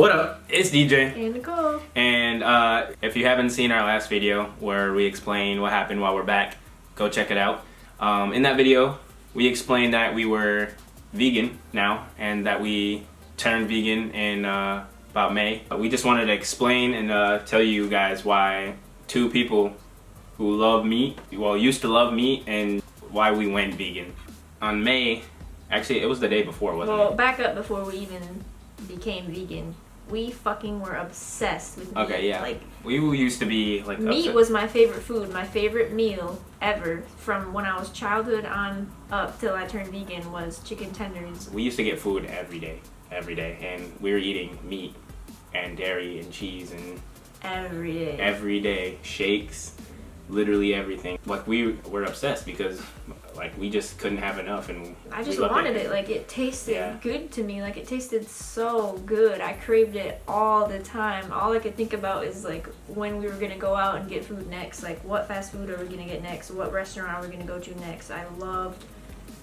What up? It's DJ. And Nicole. And if you haven't seen our last video where we explain what happened while we're back, go check it out. In that video, we explained that we were vegan now and that we turned vegan in about May. We just wanted to explain and tell you guys why two people who love meat, well, used to love meat, and why we went vegan. On May, actually it was the day before, wasn't it? Well, back up before we even became vegan. We fucking were obsessed with meat. Okay, yeah. Like, we used to be like meat upset. was my favorite food. My favorite meal ever from when I was childhood on up till I turned vegan was chicken tenders. We used to get food every day, and we were eating meat and dairy and cheese and every day, shakes, literally everything. Like, we were obsessed because like we just couldn't have enough, and I just wanted it. Like, it tasted good to me. Like, it tasted so good. I craved it all the time. All I could think about is like when we were gonna go out and get food next. Like, what fast food are we gonna get next? What restaurant are we gonna go to next? I loved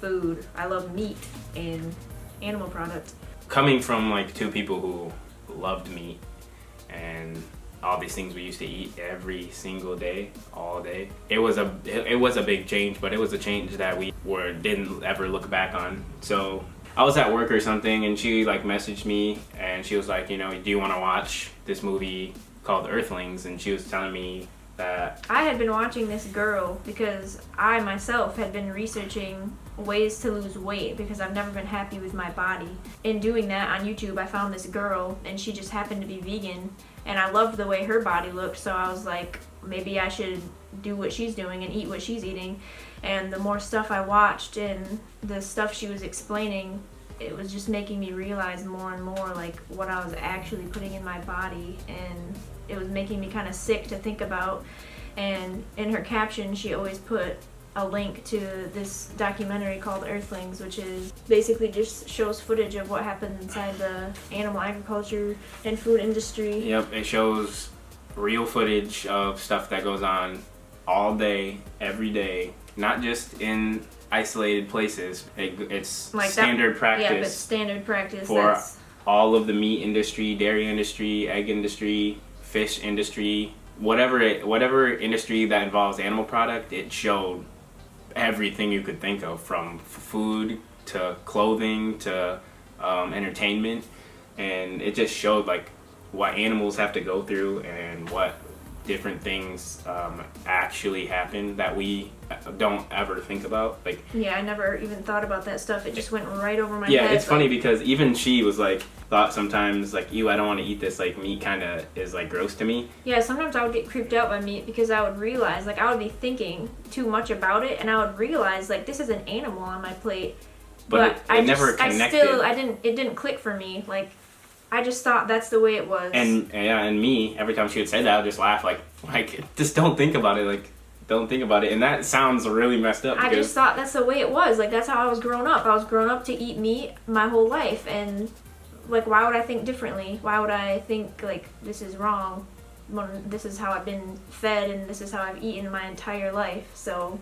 food. I love meat and animal products. Coming from like two people who loved meat and all these things we used to eat every single day, all day, it was a big change, but it was a change that we didn't ever look back on. So I was at work or something, and she like messaged me, and she was like, you know, do you want to watch this movie called Earthlings? And she was telling me that I had been watching this girl because I myself had been researching ways to lose weight because I've never been happy with my body. In doing that on YouTube, I found this girl, and she just happened to be vegan, and I loved the way her body looked, so I was like, maybe I should do what she's doing and eat what she's eating. And the more stuff I watched and the stuff she was explaining, it was just making me realize more and more like what I was actually putting in my body, and it was making me kind of sick to think about. And in her caption, she always put a link to this documentary called Earthlings, which is basically just shows footage of what happened inside the animal agriculture and food industry. Yep, it shows real footage of stuff that goes on all day, every day, not just in isolated places. It's like standard practice. Yeah, but standard practice for all of the meat industry, dairy industry, egg industry, fish industry, whatever industry that involves animal product. It showed everything you could think of, from food to clothing to entertainment, and it just showed like what animals have to go through and what different things actually happen that we don't ever think about. Like, yeah, I never even thought about that stuff. It just went right over my head. Yeah, it's funny because even she was like, thought sometimes like, ew, I don't want to eat this, like meat kind of is like gross to me. Yeah, sometimes I would get creeped out by meat because I would realize, like, I would be thinking too much about it, and I would realize like this is an animal on my plate, but it never connected. It didn't click for me. Like, I just thought that's the way it was. And yeah, and me, every time she would say that, I would just laugh like just don't think about it, like don't think about it. And that sounds really messed up. I just thought that's the way it was. Like, that's how I was grown up. I was grown up to eat meat my whole life, and like, why would I think differently? Why would I think like this is wrong when this is how I've been fed and this is how I've eaten my entire life? So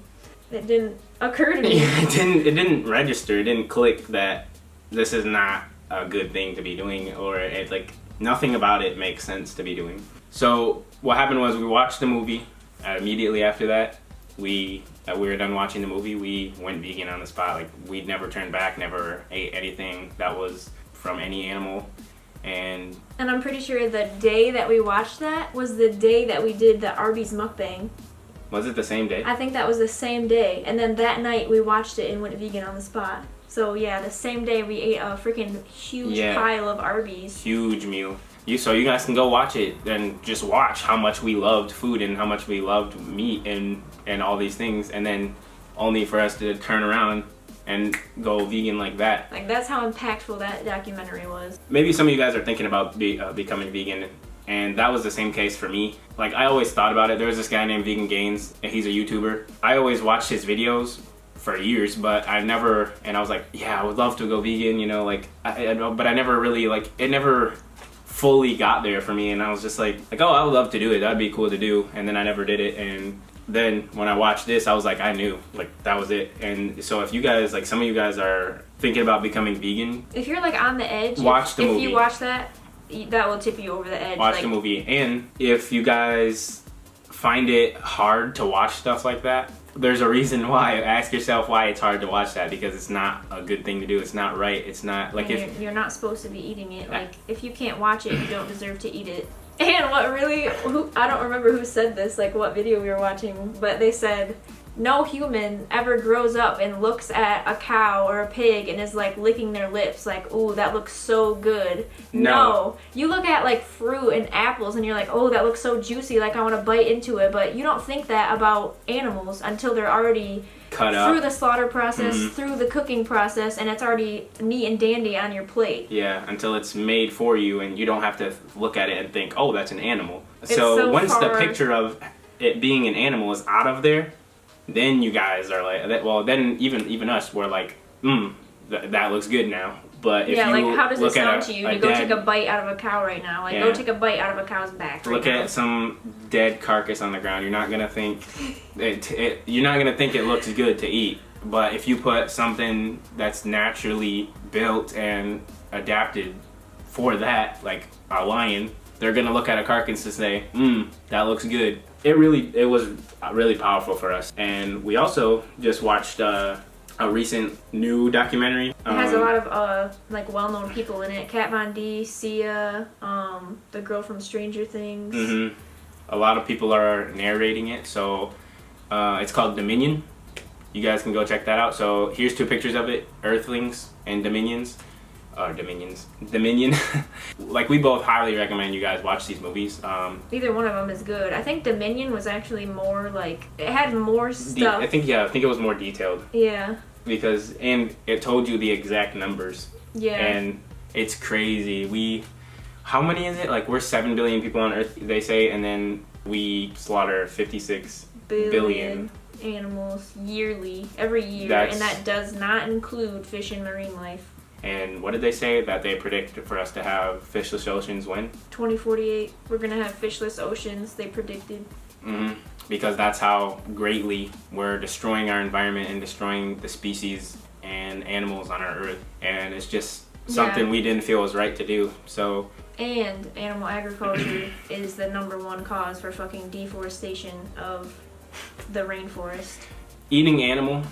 it didn't occur to me. It didn't register. It didn't click that this is not a good thing to be doing, or it like nothing about it makes sense to be doing. So what happened was we watched the movie. Immediately after that, we were done watching the movie, we went vegan on the spot. Like, we'd never turned back, never ate anything that was from any animal. And I'm pretty sure the day that we watched that was the day that we did the Arby's mukbang. Was it the same day? I think that was the same day. And then that night we watched it and went vegan on the spot. So yeah, the same day we ate a freaking huge pile of Arby's. Huge meal. So you guys can go watch it and just watch how much we loved food and how much we loved meat and all these things, and then only for us to turn around and go vegan like that. Like, that's how impactful that documentary was. Maybe some of you guys are thinking about becoming vegan, and that was the same case for me. Like, I always thought about it. There was this guy named Vegan Gains, and he's a YouTuber. I always watched his videos for years, but I was like, yeah, I would love to go vegan, you know, like, but I never really, like, it never fully got there for me, and I was just like, oh, I would love to do it, that'd be cool to do, and then I never did it. And then when I watched this, I was like, I knew, like, that was it. And so if you guys, like, some of you guys are thinking about becoming vegan, if you're like on the edge, watch the movie. If you watch that, that will tip you over the edge. Watch the movie. And if you guys find it hard to watch stuff like that, there's a reason why. Ask yourself why it's hard to watch that, because it's not a good thing to do. It's not right. It's not like if you're not supposed to be eating it. Like if you can't watch it, you don't deserve to eat it. And what really, I don't remember who said this, like what video we were watching, but they said no human ever grows up and looks at a cow or a pig and is like licking their lips like, ooh, that looks so good. No. You look at like fruit and apples and you're like, oh, that looks so juicy, like I want to bite into it. But you don't think that about animals until they're already cut up through the slaughter process, through the cooking process, and it's already neat and dandy on your plate. Yeah, until it's made for you and you don't have to look at it and think, oh, that's an animal. So once the picture of it being an animal is out of there, then you guys are like, well, then even us, we're like, that looks good now. But if you like how does it sound to you to go take a bite out of a cow right now? Like go take a bite out of a cow's back. Look at some dead carcass on the ground. You're not gonna think you're not gonna think it looks good to eat. But if you put something that's naturally built and adapted for that, like a lion, they're gonna look at a carcass and say, that looks good. It was really powerful for us. And we also just watched a recent new documentary. It has a lot of like well-known people in it. Kat Von D, Sia, the girl from Stranger Things. A lot of people are narrating it. So it's called Dominion. You guys can go check that out. So here's 2 pictures of it: Earthlings and Dominions. Dominion. Like, we both highly recommend you guys watch these movies. Either one of them is good. I think Dominion was actually more like, it had more stuff. I think it was more detailed. Yeah. And it told you the exact numbers. Yeah. And it's crazy. How many is it? Like, we're 7 billion people on Earth, they say, and then we slaughter 56 billion animals yearly, every year, and that does not include fish and marine life. And what did they say? That they predict for us to have fishless oceans when? 2048. We're going to have fishless oceans, they predicted. Because that's how greatly we're destroying our environment and destroying the species and animals on our Earth. And it's just something we didn't feel was right to do. So. And animal agriculture is the #1 cause for fucking deforestation of the rainforest. Eating animal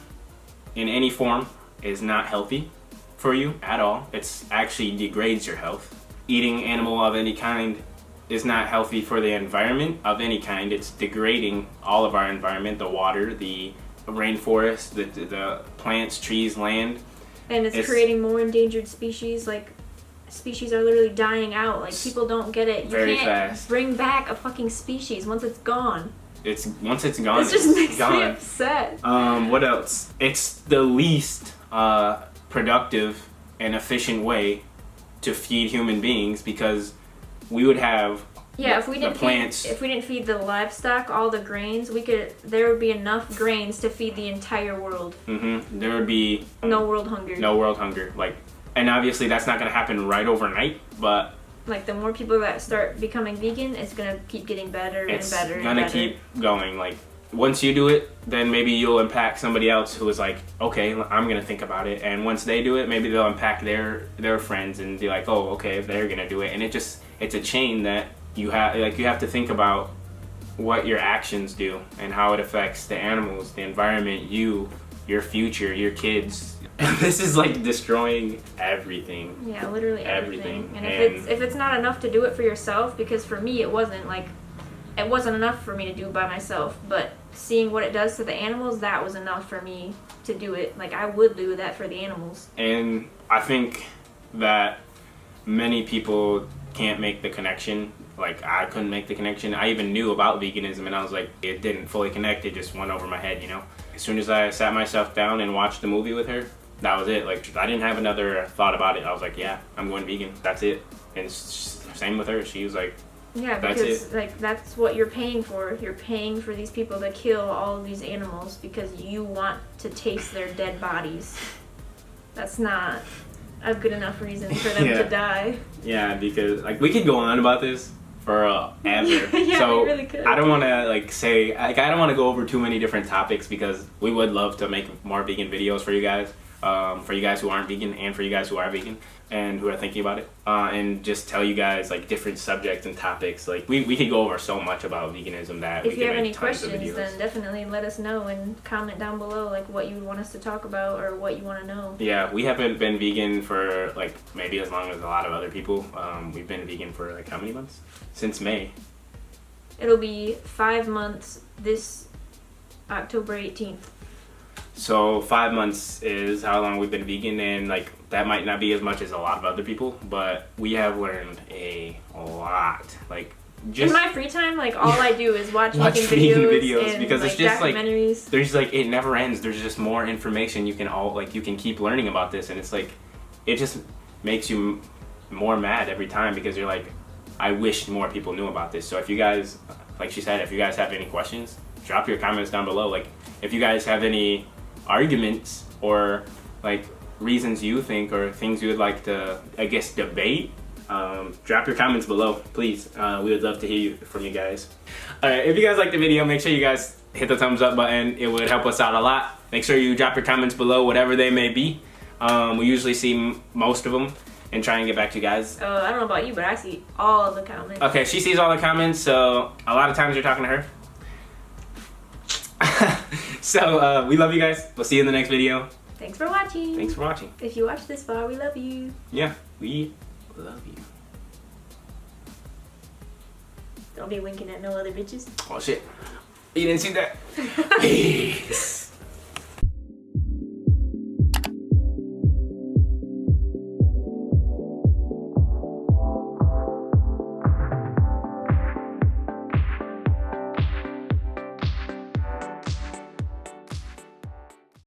in any form is not healthy for you at all. It's actually degrades your health. Eating animal of any kind is not healthy for the environment of any kind. It's degrading all of our environment, the water, the rainforest, the plants, trees, land. And it's creating more endangered species. Like, species are literally dying out. Like, people don't get it. You can't bring back a fucking species once it's gone. Once it's gone, it just makes me upset. What else? It's the least productive and efficient way to feed human beings, because we would have if we didn't feed the livestock all the grains, there would be enough grains to feed the entire world. There would be no world hunger. Like, and obviously that's not going to happen right overnight, but like, the more people that start becoming vegan, it's going to keep getting better and better. It's going to keep going. Like, once you do it, then maybe you'll impact somebody else who is like, okay, I'm gonna think about it. And once they do it, maybe they'll impact their friends and be like, oh, okay, they're gonna do it. And it's a chain that you have to think about what your actions do and how it affects the animals, the environment, your future, your kids. This is like destroying everything. Yeah, literally everything. And if it's not enough to do it for yourself, because for me it wasn't enough for me to do by myself, but seeing what it does to the animals, that was enough for me to do it. Like, I would do that for the animals. And I think that many people can't make the connection. Like, I couldn't make the connection. I even knew about veganism, and I was like, it didn't fully connect. It just went over my head, you know? As soon as I sat myself down and watched the movie with her, that was it. Like, I didn't have another thought about it. I was like, yeah, I'm going vegan. That's it. And same with her. She was like, yeah, because that's what you're paying for. You're paying for these people to kill all of these animals because you want to taste their dead bodies. That's not a good enough reason for them to die. Yeah, because like, we could go on about this for ever. Yeah, so we really could. I don't want to I don't want to go over too many different topics, because we would love to make more vegan videos for you guys. for you guys who aren't vegan and for you guys who are vegan and who are thinking about it, and just tell you guys like different subjects and topics. Like we could go over so much about veganism that if we you have could any make tons of questions, videos. then definitely let us know and comment down below like what you would want us to talk about or what you want to know. Yeah, we haven't been vegan for like maybe as long as a lot of other people. We've been vegan for like how many months? Since May. It'll be 5 months this October 18th. So 5 months is how long we've been vegan, and like that might not be as much as a lot of other people, but we have learned a lot. Like just in my free time, like all I do is watch vegan vegan videos and, because like, it's just like documentaries. there's like it never ends. There's just more information you can keep learning about this, and it's like it just makes you more mad every time because you're like, I wish more people knew about this. So if you guys, like she said, if you guys have any questions, drop your comments down below. Like if you guys have any arguments or like reasons you think or things you would like to, I guess, debate, drop your comments below, please. We would love to hear from you guys. Alright, if you guys liked the video, make sure you guys hit the thumbs up button. It would help us out a lot. Make sure you drop your comments below, whatever they may be. We usually see most of them and try and get back to you guys. I don't know about you, but I see all of the comments. Okay, she sees all the comments, so a lot of times you're talking to her. So, we love you guys. We'll see you in the next video. Thanks for watching. Thanks for watching. If you watched this far, we love you. Yeah, we love you. Don't be winking at no other bitches. Oh shit. You didn't see that? Peace.